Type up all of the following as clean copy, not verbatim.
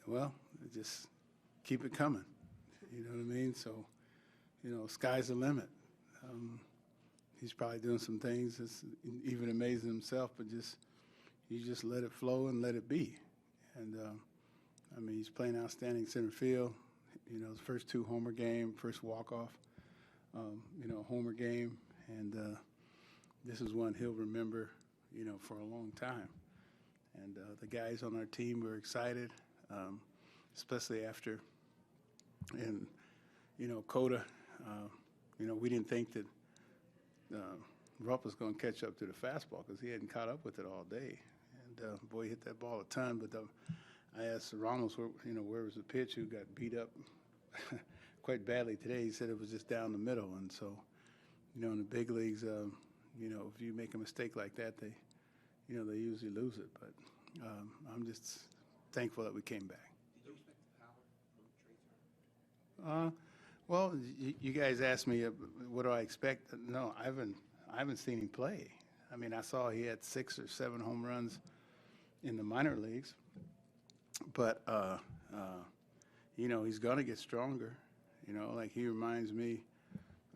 well, just keep it coming. You know what I mean? So, sky's the limit. He's probably doing some things that's even amazing himself, but you just let it flow and let it be. And, he's playing outstanding center field. The first 2 homer game, first walk-off, homer game. And this is one he'll remember, for a long time. And the guys on our team were excited, especially after. And, Coda, we didn't think that Rupp was going to catch up to the fastball because he hadn't caught up with it all day. And, boy, he hit that ball a ton. But I asked Ramos, where was the pitch, who got beat up quite badly today. He said it was just down the middle. And so, in the big leagues, if you make a mistake like that, they usually lose it. But I'm just thankful that we came back. Did you expect the power from Trea Turner? Well, you guys asked me, what do I expect? No, I haven't seen him play. I mean, I saw he had 6 or 7 home runs in the minor leagues, but he's going to get stronger. Like he reminds me.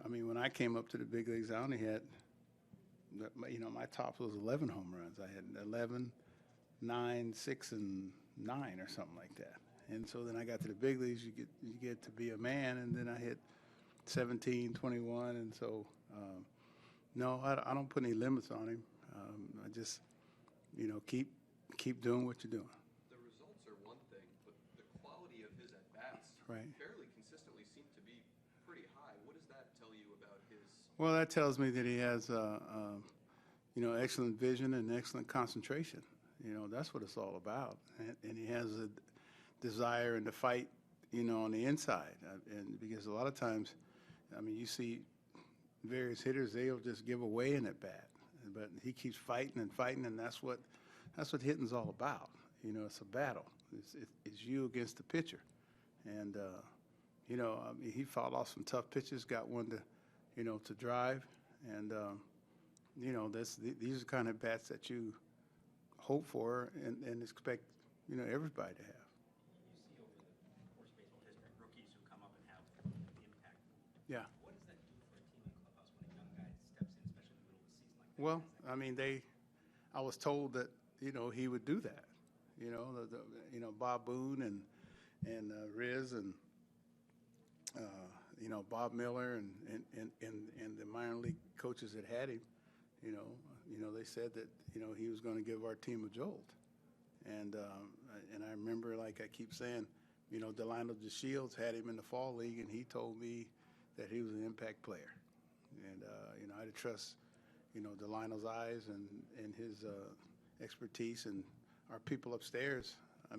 I mean, when I came up to the big leagues, I only had, my top was 11 home runs. I had 11, 9, 6, and 9 or something like that. And so then I got to the big leagues, you get to be a man, and then I hit 17, 21, and so no, I don't put any limits on him. I just, keep doing what you're doing. The results are one thing, but the quality of his at-bats right. fairly consistently seem to be pretty high. What does that tell you about his? Well, that tells me that he has, excellent vision and excellent concentration. That's what it's all about, and he has a desire and to fight, on the inside. And because a lot of times, you see various hitters, they'll just give away an at bat, but he keeps fighting and fighting, and that's what hitting's all about. It's a battle. It's you against the pitcher, and he fought off some tough pitches, got one to drive, and these are the kind of bats that you hope for and expect everybody to have. Yeah. What does that do for a team in clubhouse when a young guy steps in, especially in the middle of the season like that? Well, I was told that he would do that. Bob Boone and Riz and Bob Miller and the minor league coaches that had him. They said that he was going to give our team a jolt. And I remember, like I keep saying, Delino DeShields had him in the fall league, and he told me that he was an impact player. And, I had to trust, Delino's eyes and his expertise and our people upstairs. I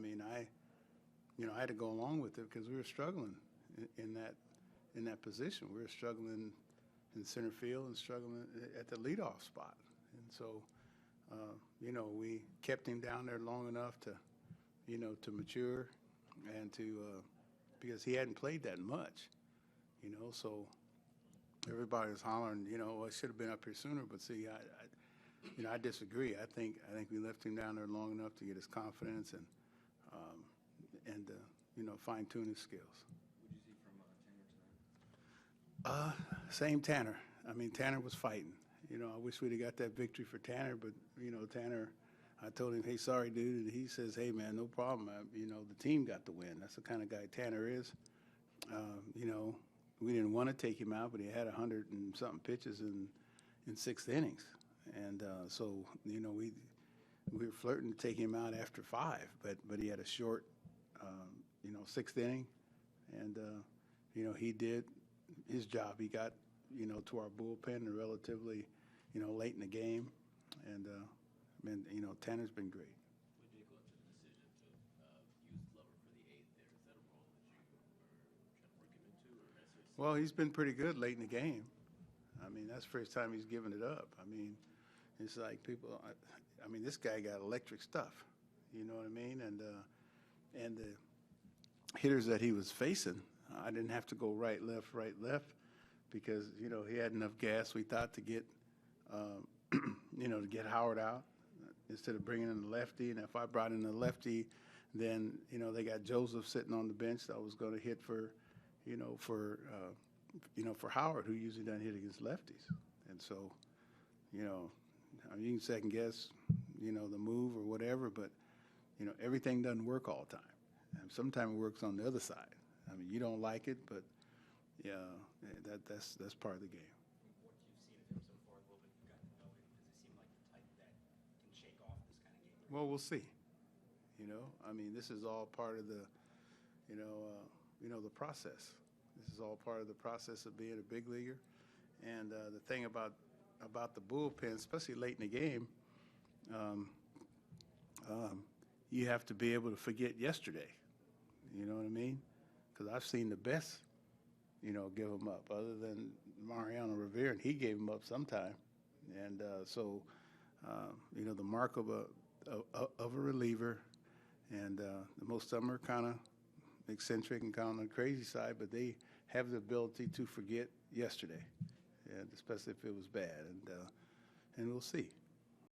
had to go along with it because we were struggling in that position. We were struggling in center field and struggling at the leadoff spot. And so, we kept him down there long enough to mature and because he hadn't played that much. So everybody was hollering, I should have been up here sooner. But see, I disagree. I think we left him down there long enough to get his confidence and fine tune his skills. What did you see from Tanner tonight? Same Tanner. Tanner was fighting. I wish we'd have got that victory for Tanner, but Tanner. I told him, hey, sorry, dude. And he says, hey, man, no problem. The team got the win. That's the kind of guy Tanner is. We didn't want to take him out, but he had 100 and something pitches in 6 innings. And so, we were flirting to take him out after 5, but he had a short, 6th inning. And, he did his job. He got, to our bullpen relatively, late in the game. And, Tanner's been great. When you go into the decision to use Glover for the 8th there, is that a role that you were trying to work him into? Or that's just Well, he's been pretty good late in the game. That's the first time he's given it up. It's like people, this guy got electric stuff. You know what I mean? And the hitters that he was facing, I didn't have to go right, left, because, he had enough gas, we thought, to get, to get Howard out instead of bringing in the lefty. And if I brought in the lefty, Then, they got Joseph sitting on the bench that was going to hit for Howard, who usually doesn't hit against lefties. And so, I mean, you can second guess, the move or whatever, but, everything doesn't work all the time. And sometimes it works on the other side. I mean, you don't like it, but yeah, that's part of the game. From what you've seen of him so far, a little bit you've gotten to know him, does he seem like the type that can shake off this kind of game? Well, we'll see. I mean, this is all part of the, the process. This is all part of the process of being a big leaguer. And the thing about the bullpen, especially late in the game, you have to be able to forget yesterday. You know what I mean? Because I've seen the best, give them up, other than Mariano Rivera, and he gave them up sometime. And so, the mark of a reliever, and most of them are kind of eccentric and kind of on the crazy side, but they have the ability to forget yesterday, and especially if it was bad. And we'll see.